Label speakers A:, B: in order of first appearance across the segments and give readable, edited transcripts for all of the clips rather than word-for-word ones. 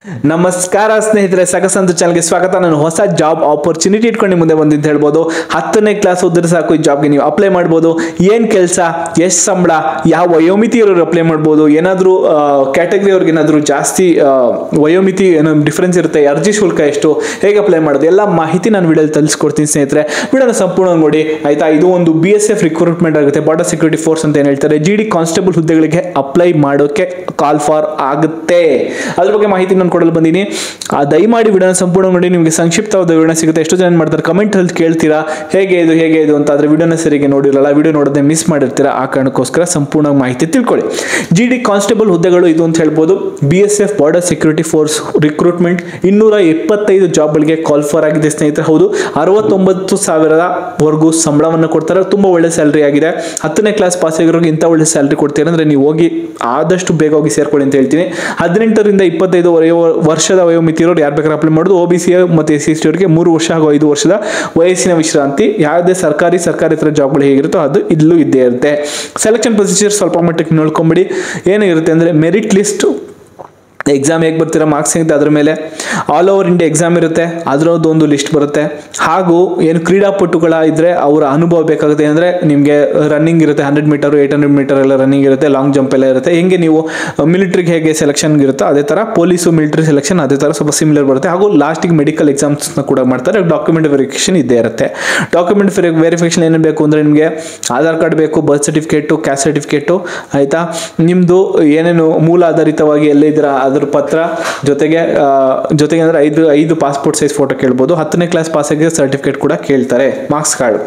A: ನಮಸ್ಕಾರ ಸ್ನೇಹಿತರೆ, ಸಕಸಂತ ಚಾನಲ್ಗೆ ಸ್ವಾಗತ. ನಾನು ಹೊಸ ಜಾಬ್ ಆಪರ್ಚುನಿಟಿ ಇಟ್ಕೊಂಡು ಮುಂದೆ ಬಂದಿದ್ದು ಹೇಳ್ಬೋದು. 10ನೇ ಕ್ಲಾಸ್ ಓದಿದ್ರೆ ಸಾಕು ಈ ಜಾಬ್ಗೆ ನೀವು ಅಪ್ಲೈ ಮಾಡ್ಬೋದು. ಏನು ಕೆಲಸ, ಎಷ್ಟು ಸಂಬಳ, ಯಾವ ವಯೋಮಿತಿ ಇರೋರು ಅಪ್ಲೈ ಮಾಡ್ಬೋದು, ಏನಾದರೂ ಕ್ಯಾಟಗರಿ ಅವ್ರಿಗೆ ಏನಾದರೂ ಜಾಸ್ತಿ ವಯೋಮಿತಿ ಏನೋ ಡಿಫ್ರೆನ್ಸ್ ಇರುತ್ತೆ, ಅರ್ಜಿ ಶುಲ್ಕ ಎಷ್ಟು, ಹೇಗೆ ಅಪ್ಲೈ ಮಾಡೋದು, ಎಲ್ಲ ಮಾಹಿತಿ ನಾನು ವಿಡಿಯೋದಲ್ಲಿ ತಿಳಿಸ್ಕೊಡ್ತೀನಿ ಸ್ನೇಹಿತರೆ. ವಿಡಿಯೋನ ಸಂಪೂರ್ಣ ನೋಡಿ ಆಯ್ತಾ. ಇದು ಒಂದು BSF ರಿಕ್ರೂಟ್ಮೆಂಟ್ ಆಗುತ್ತೆ, ಬಾರ್ಡರ್ ಸೆಕ್ಯೂರಿಟಿ ಫೋರ್ಸ್ ಅಂತ ಏನು ಹೇಳ್ತಾರೆ. GD ಕಾನ್ಸ್ಟೇಬಲ್ ಹುದ್ದೆಗಳಿಗೆ ಅಪ್ಲೈ ಮಾಡೋಕೆ ಕಾಲ್ ಫಾರ್ ಆಗುತ್ತೆ. ಅದ್ರ ಬಗ್ಗೆ ಮಾಹಿತಿ ನಾನು ಕೊಡಲು ಬಂದೀನಿ. ದಯಮಾಡಿ ವಿಡಿಯೋನ ಸಂಪೂರ್ಣ ನೋಡಿ, ನಿಮಗೆ ಸಂಕ್ಷಿಪ್ತವಾದ ವಿವರಣೆ ಸಿಗುತ್ತೆ. ಎಷ್ಟು ಜನ ಮಾಡ್ತಾರೆ ಕಮೆಂಟ್ ಅಲ್ಲಿ ಕೇಳ್ತೀರಾ ಹೇಗೆ ಇದು ಅಂತ. ಆದ್ರೆ ವಿಡಿಯೋನ ಸರಿಗೆ ನೋಡಿರಲ್ಲ, ವಿಡಿಯೋ ನೋಡೋದೇ ಮಿಸ್ ಮಾಡಿರ್ತೀರಾ. ಆ ಕಾರಣಕ್ಕೋಸ್ಕರ ಸಂಪೂರ್ಣ ಮಾಹಿತಿ ತಿಳ್ಕೊಳ್ಳಿ. GD ಕಾನ್ಸ್ಟೇಬಲ್ ಹುದ್ದೆಗಳು ಇದು ಅಂತ ಹೇಳ್ಬೋದು. BSF border security force recruitment 225 ಜಾಬ್ಗಳಿಗೆ ಕಾಲ್ ಫಾರ್ ಆಗಿದೆ ಸ್ನೇಹಿತರೆ. ಹೌದು, 69,000 ಸಂಬಳವನ್ನು ಕೊಡ್ತಾರೆ. ತುಂಬಾ ಒಳ್ಳೆ ಸ್ಯಾಲರಿ ಆಗಿದೆ. 10ನೇ ಕ್ಲಾಸ್ ಪಾಸ್ ಆಗಿರೋರಿಗೆ ಇಂಥ ಒಳ್ಳೆ ಸ್ಯಾಲರಿ ಕೊಡ್ತೀರಾ ಅಂದ್ರೆ ನೀವು ಹೋಗಿ ಆದಷ್ಟು ಬೇಗ ಹೋಗಿ ಸೇರ್ಕೊಳ್ಳಿ ಅಂತ ಹೇಳ್ತೀನಿ. 18ರಿಂದ 25 ವರ್ಷದ ವಯೋಮಿತಿ ಇರೋರು ಯಾರು ಬೇಕಾದ್ರೆ ಅಪ್ಲೈ ಮಾಡೋದು. OBC ಮತ್ತು SC ಅವರಿಗೆ 3 ವರ್ಷ ಹಾಗೂ 5 ವರ್ಷದ ವಯಸ್ಸಿನ ವಿಶ್ರಾಂತಿ. ಯಾವುದೇ ಸರ್ಕಾರೇತರ ಜಾಬ್ಗಳು ಹೇಗಿರುತ್ತೋ ಅದು ಇಲ್ಲೂ ಇದ್ದೇ ಇರುತ್ತೆ. ಸೆಲೆಕ್ಷನ್ ಪ್ರೊಸೀಜರ್ ಸ್ವಲ್ಪ ಮಟ್ಟಕ್ಕೆ ನೋಡ್ಕೊಂಬಿಡಿ. ಏನಿರುತ್ತೆ ಅಂದ್ರೆ ಮೆರಿಟ್ ಲಿಸ್ಟ್, ಎಕ್ಸಾಮ್ ಹೇಗೆ ಬರ್ತೀರಾ, ಮಾರ್ಕ್ಸ್ ಹೇಗಿದೆ ಅದ್ರ ಮೇಲೆ. ಆಲ್ ಓವರ್ ಇಂಡಿಯಾ ಎಕ್ಸಾಮ್ ಇರುತ್ತೆ, ಅದರದ್ದು ಒಂದು ಲಿಸ್ಟ್ ಬರುತ್ತೆ. ಹಾಗೂ ಏನು ಕ್ರೀಡಾಪಟುಗಳ ಇದ್ರೆ ಅವರ ಅನುಭವ ಬೇಕಾಗುತ್ತೆ. ಅಂದರೆ ನಿಮಗೆ ರನ್ನಿಂಗ್ ಇರುತ್ತೆ, 100 ಮೀಟರ್ 800 ಮೀಟರ್ ಎಲ್ಲ ರನ್ನಿಂಗ್ ಇರುತ್ತೆ, ಲಾಂಗ್ ಜಂಪ್ ಎಲ್ಲ ಇರುತ್ತೆ. ಹೆಂಗೆ ನೀವು ಮಿಲಿಟ್ರಿಗೆ ಹೇಗೆ ಸೆಲೆಕ್ಷನ್ ಇರುತ್ತೋ ಅದೇ ಥರ ಪೊಲೀಸು ಮಿಲಿಟರಿ ಸೆಲೆಕ್ಷನ್ ಅದೇ ಥರ ಸ್ವಲ್ಪ ಸಿಮಿಲರ್ ಬರುತ್ತೆ. ಹಾಗೂ ಲಾಸ್ಟಿಗೆ ಮೆಡಿಕಲ್ ಎಕ್ಸಾಮ್ಸ್ನ ಕೂಡ ಮಾಡ್ತಾರೆ. ಡಾಕ್ಯುಮೆಂಟ್ ವೆರಿಫಿಕೇಶನ್ ಇದ್ದೇ ಇರುತ್ತೆ. ಡಾಕ್ಯುಮೆಂಟ್ ವೆರಿಫಿಕೇಶನ್ ಏನೇನು ಬೇಕು ಅಂದರೆ ನಿಮಗೆ ಆಧಾರ್ ಕಾರ್ಡ್ ಬೇಕು, ಬರ್ತ್ ಸರ್ಟಿಫಿಕೇಟು, ಕ್ಯಾಸ್ಟ್ ಸರ್ಟಿಫಿಕೇಟು ಆಯಿತಾ. ನಿಮ್ಮದು ಏನೇನು ಮೂಲ ಆಧಾರಿತವಾಗಿ ಎಲ್ಲಿದ್ದೀರಾ ಅದ್ರ ಪತ್ರ ಜೊತೆಗೆ ಅಂದ್ರೆ 5 ಪಾಸ್ಪೋರ್ಟ್ ಸೈಜ್ ಫೋಟೋ ಕೇಳ್ಬೋದು. 10ನೇ ಕ್ಲಾಸ್ ಪಾಸ್ ಆಗಿದೆ ಸರ್ಟಿಫಿಕೇಟ್ ಕೂಡ ಕೇಳ್ತಾರೆ, ಮಾರ್ಕ್ಸ್ ಕಾರ್ಡ್.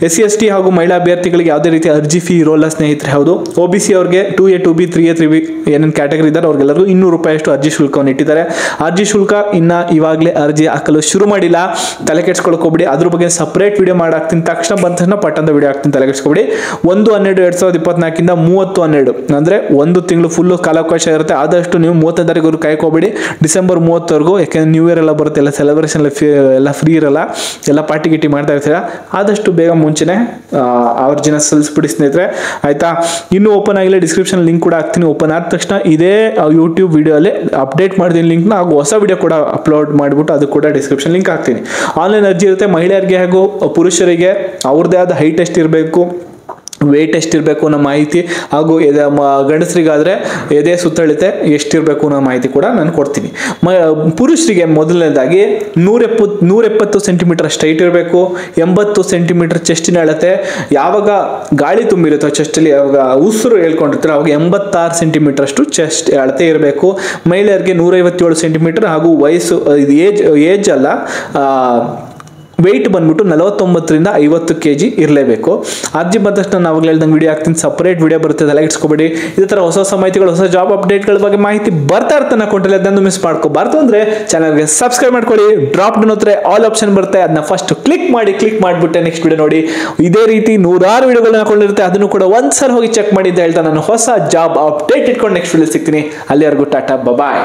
A: SC ST ಹಾಗೂ ಮಹಿಳಾ ಅಭ್ಯರ್ಥಿಗಳಿಗೆ ಯಾವುದೇ ರೀತಿ ಅರ್ಜಿ ಫೀ ಇರೋಲ್ಲ ಸ್ನೇಹಿತರೆ. ಹೌದು, OBC ಅವ್ರಿಗೆ 2A 2B 3A 3B ಏನೇನು ಕ್ಯಾಟಗರಿ ಇದ್ದಾರೆ ಅವ್ರಿಗೆಲ್ಲರಿಗೂ 200 ರೂಪಾಯಿ ಅಷ್ಟು ಅರ್ಜಿ ಶುಲ್ಕವನ್ನು ಇಟ್ಟಿದ್ದಾರೆ. ಅರ್ಜಿ ಶುಲ್ಕ ಇವಾಗಲೇ ಅರ್ಜಿ ಹಾಕಲು ಶುರು ಮಾಡಿಲ್ಲ, ತಲೆ ಕೆಡ್ಸ್ಕೊಳ್ಕೋಬಿಡಿ. ಅದ್ರ ಬಗ್ಗೆ ಸಪರೇಟ್ ವಿಡಿಯೋ ಮಾಡಾಕ್ತೀನಿ. ತಕ್ಷಣ ಬಂದ ತಕ್ಷಣ ಪಟ್ಟಂತ ವಿಡಿಯೋ ಹಾಕ್ತೀನಿ, ತಲೆ ಕೆಡ್ಸ್ಕೊಬಿಡಿ. 1/12/2024 30/12 ಅಂದ್ರೆ 1 ತಿಂಗಳು ಫುಲ್ ಕಾಲಾವಕಾಶ ಇರುತ್ತೆ. ಆದಷ್ಟು ನೀವು 30ನೇ ತಾರೀಕು ಕಾಯ್ಕೋಬೇಡಿ, ಡಿಸೆಂಬರ್ 30ವರೆಗೂ. ಯಾಕೆಂದ್ರೆ ನ್ಯೂ ಇಯರ್ ಎಲ್ಲ ಬರುತ್ತೆ, ಎಲ್ಲ ಸೆಲೆಬ್ರೇಷನ್ ಎಲ್ಲ ಫ್ರೀ ಇರಲ್ಲ, ಎಲ್ಲ ಪಾರ್ಟಿ ಗಿಟಿ ಮಾಡ್ತಾ ಇರ್ತೀರಾ. ಆದಷ್ಟು ಬೇಗ ಮುಂಚೆನೆ ಅರ್ಜಿನ ಸಲ್ಲಿಸ್ಬಿಡಿ ಸ್ನೇಹಿತರೆ ಆಯ್ತಾ. ಇನ್ನೂ ಓಪನ್ ಆಗಿಲ್ಲ, ಡಿಸ್ಕ್ರಿಪ್ಷನ್ ಲಿಂಕ್ ಕೂಡ ಹಾಕ್ತೀನಿ. ಓಪನ್ ಆದ ತಕ್ಷಣ ಇದೇ ಯೂಟ್ಯೂಬ್ ವಿಡಿಯೋಲ್ಲಿ ಅಪ್ಡೇಟ್ ಮಾಡ್ತೀನಿ ಲಿಂಕ್ನ. ಹಾಗೂ ಹೊಸ ವಿಡಿಯೋ ಕೂಡ ಅಪ್ಲೋಡ್ ಮಾಡಿಬಿಟ್ಟು ಅದು ಕೂಡ ಡಿಸ್ಕ್ರಿಪ್ಷನ್ ಲಿಂಕ್ ಹಾಕ್ತೀನಿ. ಆನ್ಲೈನ್ ಅರ್ಜಿ ಇರುತ್ತೆ. ಮಹಿಳೆಯರಿಗೆ ಹಾಗೂ ಪುರುಷರಿಗೆ ಅವ್ರದ್ದೇ ಆದ ಹೈಟ್ ಎಷ್ಟಿರಬೇಕು, ವೇಟ್ ಎಷ್ಟಿರಬೇಕು ಅನ್ನೋ ಮಾಹಿತಿ, ಹಾಗೂ ಗಂಡಸರಿಗಾದರೆ ಎದೆ ಸುತ್ತಳತೆ ಎಷ್ಟಿರಬೇಕು ಅನ್ನೋ ಮಾಹಿತಿ ಕೂಡ ನಾನು ಕೊಡ್ತೀನಿ. ಪುರುಷರಿಗೆ ಮೊದಲನೇದಾಗಿ 170 ಸೆಂಟಿಮೀಟರ್ ಸ್ಟ್ರೈಟ್ ಇರಬೇಕು, 80 ಸೆಂಟಿಮೀಟರ್ ಚೆಸ್ಟಿನ ಅಳತೆ. ಯಾವಾಗ ಗಾಳಿ ತುಂಬಿರುತ್ತೋ ಚೆಸ್ಟಲ್ಲಿ, ಯಾವಾಗ ಉಸಿರು ಹೇಳ್ಕೊಂಡಿರ್ತಾರೆ ಅವಾಗ 86 ಸೆಂಟಿಮೀಟರ್ ಅಷ್ಟು ಚೆಸ್ಟ್ ಅಳತೆ ಇರಬೇಕು. ಮಹಿಳೆಯರಿಗೆ 157 ಸೆಂಟಿಮೀಟರ್ ಹಾಗೂ ವಯಸ್ಸು ಏಜ್ ಅಲ್ಲ, ವೆಯ್ಟ್ ಬಂದ್ಬಿಟ್ಟು 49ರಿಂದ 50 kg ಇರಲೇಬೇಕು. ಅರ್ಜಿ ಬಂದ ತಕ್ಷಣ ನಾವು ಹೇಳ್ದಂಗೆ ವಿಡಿಯೋ ಹಾಕ್ತೀನಿ, ಸಪರೇಟ್ ವಿಡಿಯೋ ಬರುತ್ತೆ, ತಲೆ ಇಟ್ಸ್ಕೊಬೇಡಿ. ಇದೇ ಥರ ಹೊಸ ಮಾಹಿತಿಗಳು, ಹೊಸ ಜಾಬ್ ಅಪ್ಡೇಟ್ಗಳ ಬಗ್ಗೆ ಮಾಹಿತಿ ಬರ್ತಾ ಇರ್ತಾನೆ ಅಕೌಂಟಲ್ಲಿ. ಅದನ್ನು ಮಿಸ್ ಮಾಡ್ಕೋಬಾರ್ದು ಅಂದರೆ ಚಾನಲ್ಗೆ ಸಬ್ಸ್ಕ್ರೈಬ್ ಮಾಡ್ಕೊಳ್ಳಿ. ಡ್ರಾಪ್ ಡೌನ್ ಹತ್ರ ಆಲ್ ಆಪ್ಷನ್ ಬರುತ್ತೆ, ಅದನ್ನ ಫಸ್ಟ್ ಕ್ಲಿಕ್ ಮಾಡಿಬಿಟ್ಟೆ ನೆಕ್ಸ್ಟ್ ವಿಡಿಯೋ ನೋಡಿ. ಇದೇ ರೀತಿ 100 ವಿಡಿಯೋಗಳನ್ನ ಹಾಕೊಂಡಿರುತ್ತೆ, ಅದನ್ನು ಕೂಡ ಒಂದ್ಸಲ ಹೋಗಿ ಚೆಕ್ ಮಾಡಿ ಅಂತ ಹೇಳ್ತಾ ನಾನು ಹೊಸ ಜಾಬ್ ಅಪ್ಡೇಟ್ ಇಟ್ಕೊಂಡು ನೆಕ್ಸ್ಟ್ ವಿಡಿಯೋ ಸಿಗ್ತೀನಿ. ಅಲ್ಲಿವರೆಗೂ ಟಾಟಾ ಬಾಯ್.